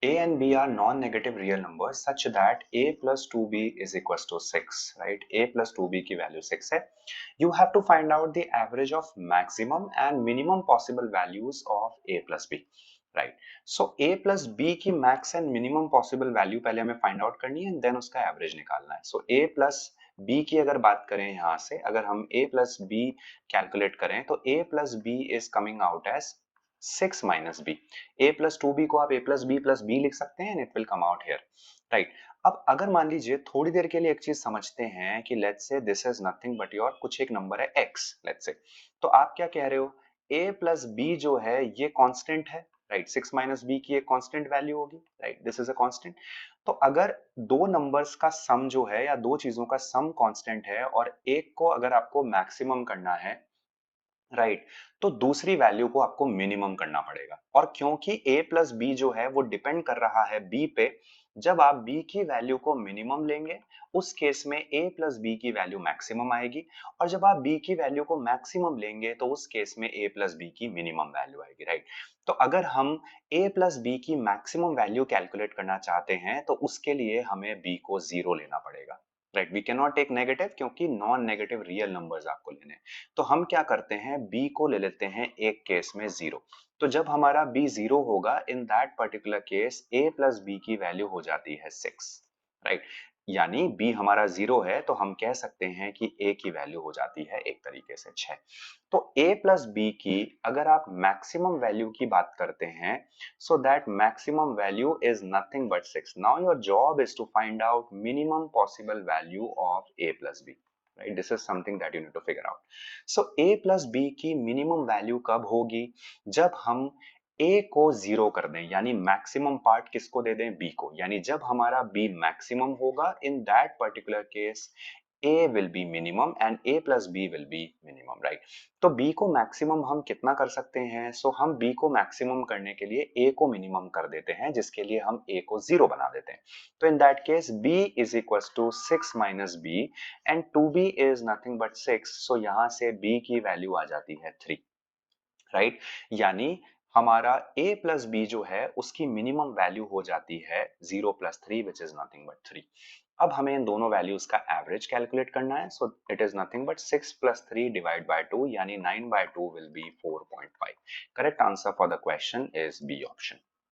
A and B are non-negative real numbers such that A plus 2B is equals to 6, right? A plus 2B की value 6 है. You have to find out the average of maximum and minimum possible values of A plus B, right? So A plus B की max and minimum possible value पहले हमें find out करनी है and then उसका average निकालना है. So A plus B की अगर बात करें यहाँ से, अगर हम A plus B calculate करें तो A plus B is coming out as 6 minus B. A plus 2B को आप A plus B लिख सकते हैं and it will come out here, right? अब अगर मान लीजिए थोड़ी देर के लिए एक चीज समझते हैं कि let's say this is nothing but your कुछ एक नंबर है x, लेट्स से, तो आप क्या कह रहे हो, a plus b जो है ये कांस्टेंट है, राइट? 6 माइनस b की एक कांस्टेंट वैल्यू होगी, right? This is a constant. तो अगर दो नंबर्स का सम जो है या दो चीजों का सम कांस्टेंट है और एक को अगर आपको मैक्सिमम करना है, राइट, तो दूसरी वैल्यू को आपको मिनिमम करना पड़ेगा. और क्योंकि a प्लस बी जो है वो डिपेंड कर रहा है b पे, जब आप b की वैल्यू को मिनिमम लेंगे उस केस में a प्लस बी की वैल्यू मैक्सिमम आएगी, और जब आप b की वैल्यू को मैक्सिमम लेंगे तो उस केस में a प्लस बी की मिनिमम वैल्यू आएगी, राइट? तो अगर हम a प्लस बी की मैक्सिमम वैल्यू कैलकुलेट करना चाहते हैं तो उसके लिए हमें b को 0 लेना पड़ेगा, right? We can not take negative क्योंकि नॉन नेगेटिव रियल नंबर्स आपको लेने हैं. तो हम क्या करते हैं, b को ले लेते हैं एक केस में 0. तो जब हमारा b 0 होगा, in that particular case a plus B की वैल्यू हो जाती है 6, राइट? यानी b हमारा 0 है तो हम कह सकते हैं कि a की वैल्यू हो जाती है एक तरीके से 6. तो a प्लस बी की अगर आप मैक्सिमम वैल्यू की बात करते हैं, so that maximum value is nothing but 6. Now your job is to find out minimum possible value of a plus b. Right? This is something that you need to figure out. So a plus b की minimum value कब होगी? जब हम a को 0 कर दें, यानी maximum part किसको दे दें, b को. यानी जब हमारा b मैक्सिमम होगा, in that particular case a will be minimum and a plus b will be minimum, right? तो b को मैक्सिमम हम कितना कर सकते हैं? सो हम b को मैक्सिमम करने के लिए a को मिनिमम कर देते हैं, जिसके लिए हम a को 0 बना देते हैं. तो in that case b is equals to 6 minus b and 2b is nothing but 6. सो यहाँ से b की वैल्यू आ जाती है 3, राइट? यानी हमारा a प्लस बी जो है उसकी मिनिमम वैल्यू हो जाती है 0 plus 3 which is nothing but 3. अब हमें इन दोनों वैल्यूज का एवरेज कैलकुलेट करना है. So it is nothing but 6 plus 3 divide by 2, यानी 9 by 2 will be 4.5. Correct answer for the question is B option.